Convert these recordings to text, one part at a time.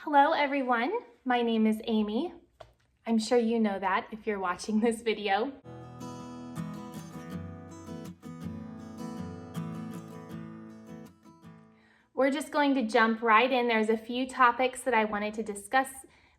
Hello everyone, my name is Amy. I'm sure you know that if you're watching this video. We're just going to jump right in. There's a few topics that I wanted to discuss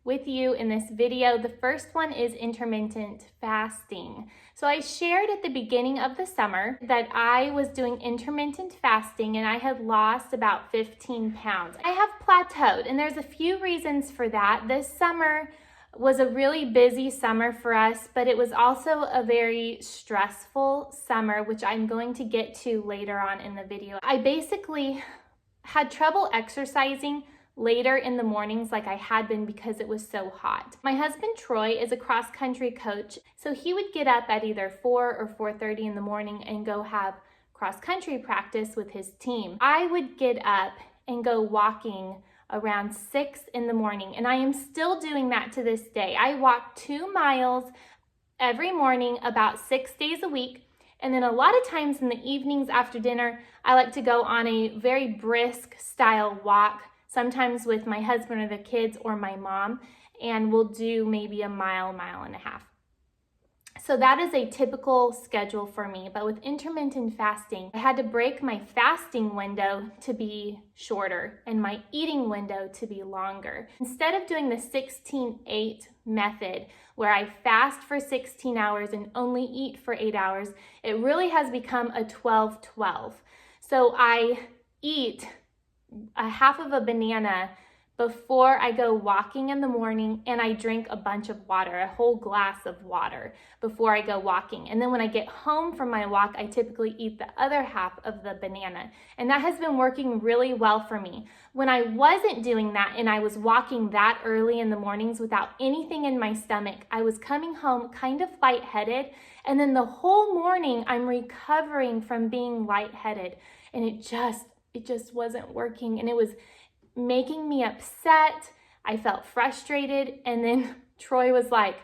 with you in this video. The first one is intermittent fasting. So I shared at the beginning of the summer that I was doing intermittent fasting and I had lost about 15 pounds. I have plateaued and there's a few reasons for that. This summer was a really busy summer for us, but it was also a very stressful summer, which I'm going to get to later on in the video. I basically had trouble exercising later in the mornings like I had been because it was so hot. My husband Troy is a cross-country coach, so he would get up at either 4 or 4:30 in the morning and go have cross-country practice with his team. I would get up and go walking around 6 in the morning, and I am still doing that to this day. I walk 2 miles every morning about 6 days a week. And then a lot of times in the evenings after dinner, I like to go on a very brisk style walk, sometimes with my husband or the kids or my mom, and we'll do maybe a mile and a half. So that is a typical schedule for me, but with intermittent fasting, I had to break my fasting window to be shorter and my eating window to be longer. Instead of doing the 16-8 method, where I fast for 16 hours and only eat for 8 hours, it really has become a 12-12. So I eat a half of a banana before I go walking in the morning, and I drink a bunch of water, a whole glass of water before I go walking. And then when I get home from my walk, I typically eat the other half of the banana. And that has been working really well for me. When I wasn't doing that and I was walking that early in the mornings without anything in my stomach, I was coming home kind of lightheaded. And then the whole morning I'm recovering from being lightheaded. And it just wasn't working. And it was making me upset. I felt frustrated. And then Troy was like,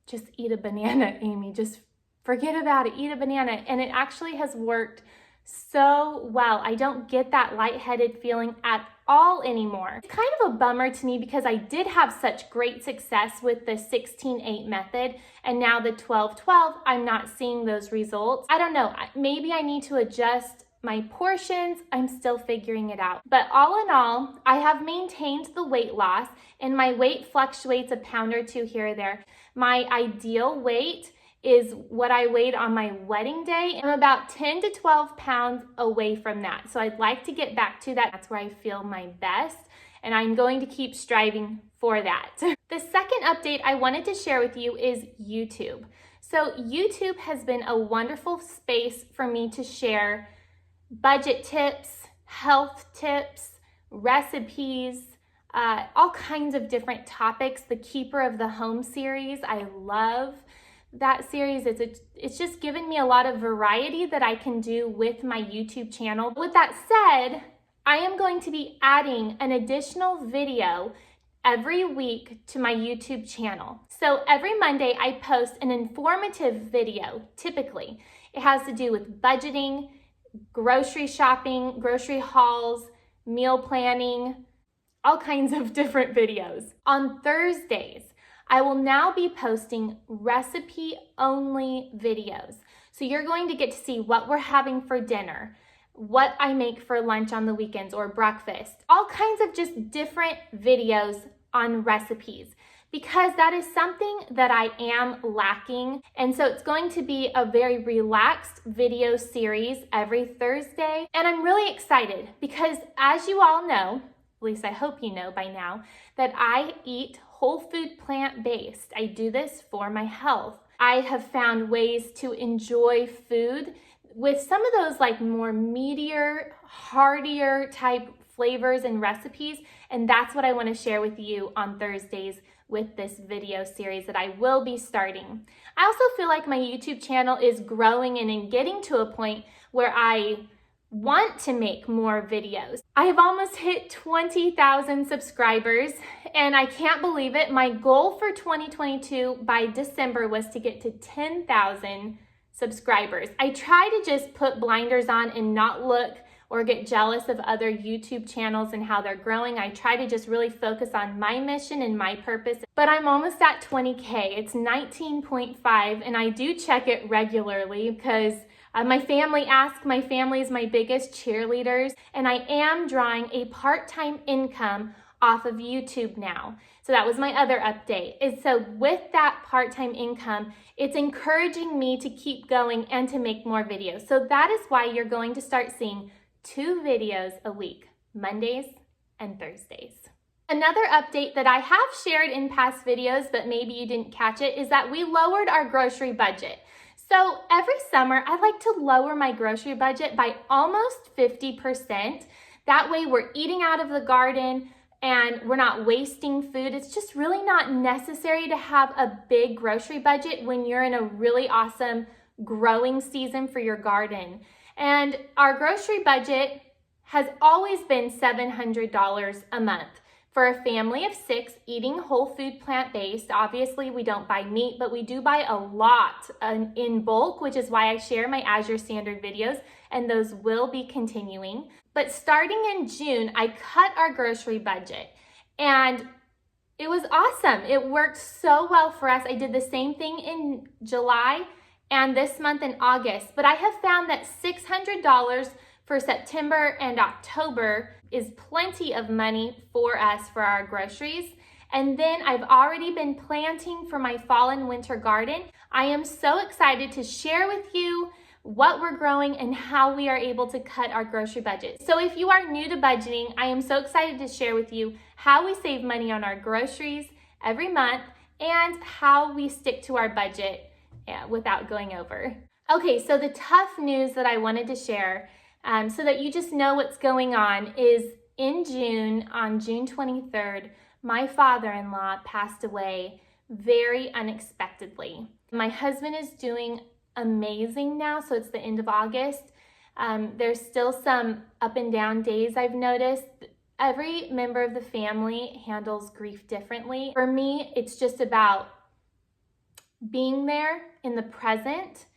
just eat a banana, Amy. Just forget about it. Eat a banana. And it actually has worked so well. I don't get that lightheaded feeling at all anymore. It's kind of a bummer to me because I did have such great success with the 16-8 method, and now the 12-12, I'm not seeing those results. I don't know. Maybe I need to adjust my portions. I'm still figuring it out. But all in all, I have maintained the weight loss, and my weight fluctuates a pound or two here or there. My ideal weight is what I weighed on my wedding day. I'm about 10 to 12 pounds away from that. So I'd like to get back to that. That's where I feel my best, and I'm going to keep striving for that. The second update I wanted to share with you is YouTube. So YouTube has been a wonderful space for me to share budget tips, health tips, recipes, all kinds of different topics. The Keeper of the Home series, I love that series. It's just given me a lot of variety that I can do with my YouTube channel. With that said, I am going to be adding an additional video every week to my YouTube channel. So every Monday I post an informative video, typically. It has to do with budgeting, grocery shopping, grocery hauls, meal planning, all kinds of different videos. On Thursdays, I will now be posting recipe-only videos. So you're going to get to see what we're having for dinner, what I make for lunch on the weekends or breakfast, all kinds of just different videos on recipes, because that is something that I am lacking. And so it's going to be a very relaxed video series every Thursday. And I'm really excited because, as you all know, at least I hope you know by now, that I eat whole food plant-based. I do this for my health. I have found ways to enjoy food with some of those like more meatier, heartier type flavors and recipes. And that's what I want to share with you on Thursdays with this video series that I will be starting. I also feel like my YouTube channel is growing and getting to a point where I want to make more videos. I have almost hit 20,000 subscribers and I can't believe it. My goal for 2022 by December was to get to 10,000 subscribers. I try to just put blinders on and not look or get jealous of other YouTube channels and how they're growing. I try to just really focus on my mission and my purpose. But I'm almost at 20K. It's 19.5, and I do check it regularly because my family asks. My family is my biggest cheerleaders, and I am drawing a part-time income off of YouTube now. So that was my other update. And so with that part-time income, it's encouraging me to keep going and to make more videos. So that is why you're going to start seeing 2 videos a week, Mondays and Thursdays. Another update that I have shared in past videos, but maybe you didn't catch it, is that we lowered our grocery budget. So every summer, I like to lower my grocery budget by almost 50%. That way we're eating out of the garden and we're not wasting food. It's just really not necessary to have a big grocery budget when you're in a really awesome growing season for your garden. And our grocery budget has always been $700 a month. For a family of 6 eating whole food plant-based, obviously we don't buy meat, but we do buy a lot in bulk, which is why I share my As Your Standard videos, and those will be continuing. But starting in June, I cut our grocery budget, and it was awesome. It worked so well for us. I did the same thing in July and this month in August, but I have found that $600 for September and October is plenty of money for us for our groceries. And then I've already been planting for my fall and winter garden. I am so excited to share with you what we're growing and how we are able to cut our grocery budget. So if you are new to budgeting, I am so excited to share with you how we save money on our groceries every month and how we stick to our budget without going over. Okay, so the tough news that I wanted to share so that you just know what's going on is in June, on June 23rd, my father-in-law passed away very unexpectedly. My husband is doing amazing now, so it's the end of August. There's still some up and down days I've noticed. Every member of the family handles grief differently. For me, it's just about being there in the present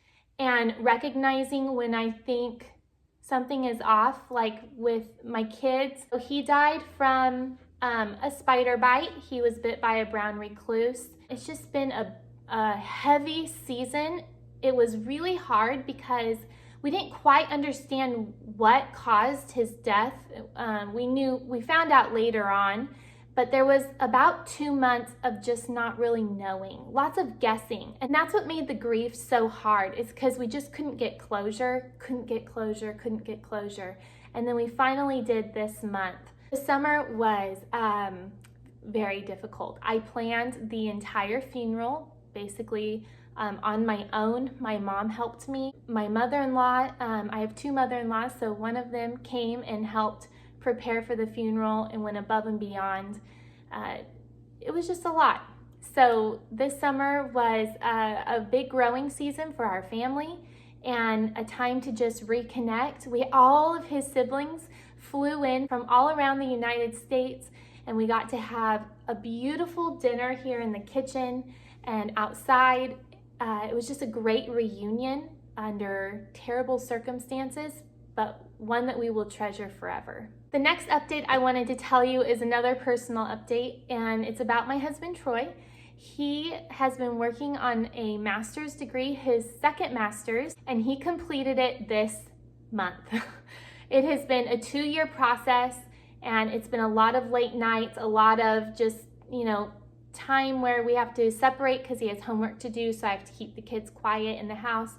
and recognizing when I think something is off, like with my kids. So he died from a spider bite. He was bit by a brown recluse. It's just been a heavy season. It was really hard because we didn't quite understand what caused his death. We found out later on, but there was about 2 months of just not really knowing, lots of guessing. And that's what made the grief so hard. It's because we just couldn't get closure. And then we finally did this month. The summer was very difficult. I planned the entire funeral, basically on my own. My mom helped me. My mother-in-law, I have 2 mother-in-laws, so one of them came and helped prepare for the funeral and went above and beyond. It was just a lot. So this summer was a big growing season for our family and a time to just reconnect. All of his siblings flew in from all around the United States, and we got to have a beautiful dinner here in the kitchen and outside. It was just a great reunion under terrible circumstances, but one that we will treasure forever. The next update I wanted to tell you is another personal update, and it's about my husband, Troy. He has been working on a master's degree, his second master's, and he completed it this month. It has been a 2-year process, and it's been a lot of late nights, a lot of just, time where we have to separate because he has homework to do, so I have to keep the kids quiet in the house.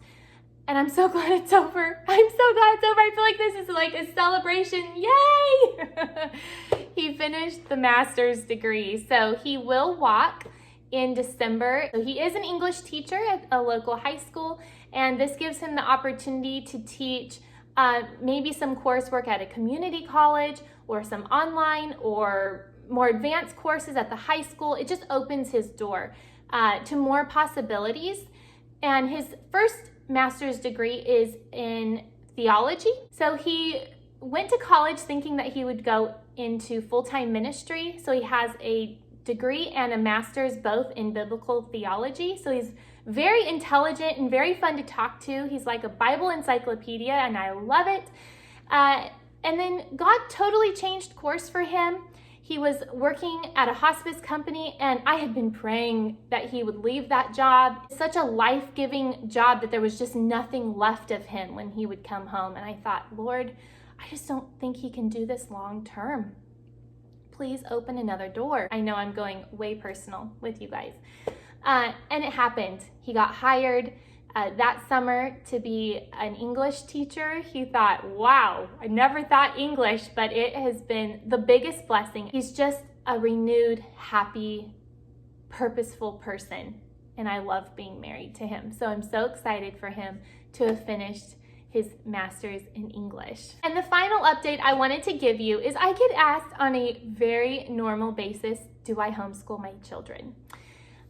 And I'm so glad it's over. I'm so glad it's over. I feel like this is like a celebration. Yay! He finished the master's degree. So he will walk in December. So he is an English teacher at a local high school, and this gives him the opportunity to teach maybe some coursework at a community college or some online or more advanced courses at the high school. It just opens his door to more possibilities. And his first master's degree is in theology. So he went to college thinking that he would go into full-time ministry. So he has a degree and a master's both in biblical theology. So he's very intelligent and very fun to talk to. He's like a Bible encyclopedia, and I love it. And then God totally changed course for him. He was working at a hospice company, and I had been praying that he would leave that job. Such a life-giving job that there was just nothing left of him when he would come home. And I thought, Lord, I just don't think he can do this long term. Please open another door. I know I'm going way personal with you guys. And it happened. He got hired that summer to be an English teacher. He thought, wow, I never thought English, but it has been the biggest blessing. He's just a renewed, happy, purposeful person, and I love being married to him. So I'm so excited for him to have finished his master's in English. And the final update I wanted to give you is I get asked on a very normal basis, do I homeschool my children?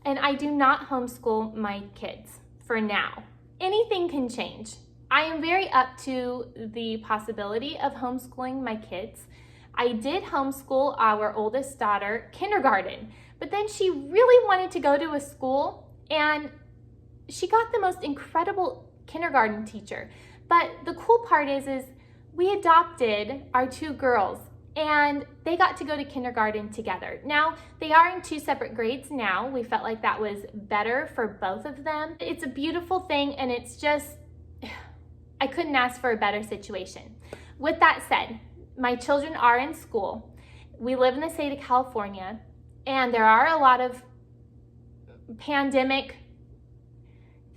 And I do not homeschool my kids. For now. Anything can change. I am very up to the possibility of homeschooling my kids. I did homeschool our oldest daughter kindergarten, but then she really wanted to go to a school, and she got the most incredible kindergarten teacher. But the cool part is we adopted our two girls, and they got to go to kindergarten together. Now, they are in 2 separate grades now. We felt like that was better for both of them. It's a beautiful thing, and it's just, I couldn't ask for a better situation. With that said, my children are in school. We live in the state of California, and there are a lot of pandemic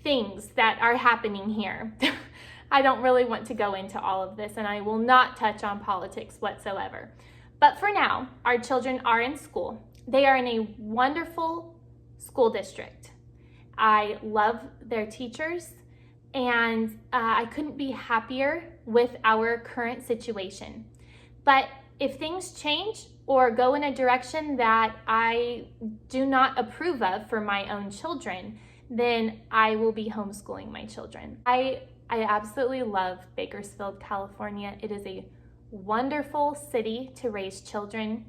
things that are happening here. I don't really want to go into all of this, and I will not touch on politics whatsoever. But for now, our children are in school. They are in a wonderful school district. I love their teachers, and I couldn't be happier with our current situation. But if things change or go in a direction that I do not approve of for my own children, then I will be homeschooling my children. I absolutely love Bakersfield, California. It is a wonderful city to raise children.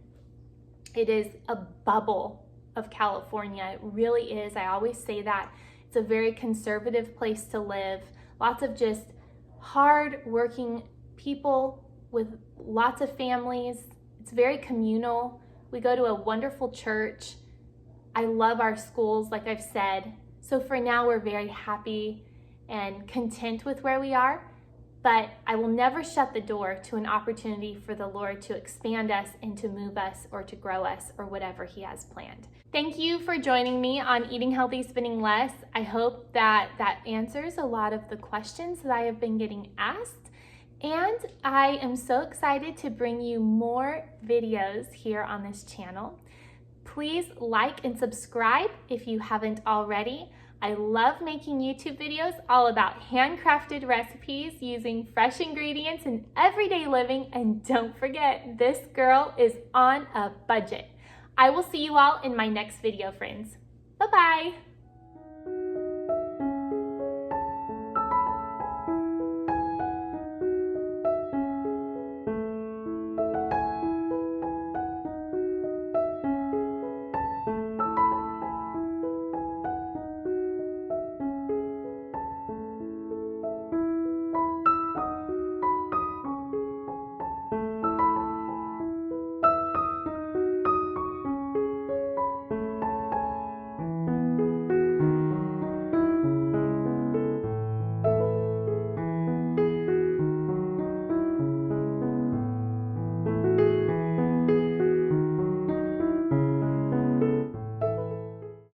It is a bubble of California. It really is. I always say that. It's a very conservative place to live. Lots of just hard-working people with lots of families. It's very communal. We go to a wonderful church. I love our schools, like I've said. So for now, we're very happy and content with where we are, but I will never shut the door to an opportunity for the Lord to expand us and to move us or to grow us or whatever He has planned. Thank you for joining me on Eating Healthy, Spending Less. I hope that answers a lot of the questions that I have been getting asked, and I am so excited to bring you more videos here on this channel. Please like and subscribe if you haven't already. I love making YouTube videos all about handcrafted recipes using fresh ingredients in everyday living. And don't forget, this girl is on a budget. I will see you all in my next video, friends. Bye-bye.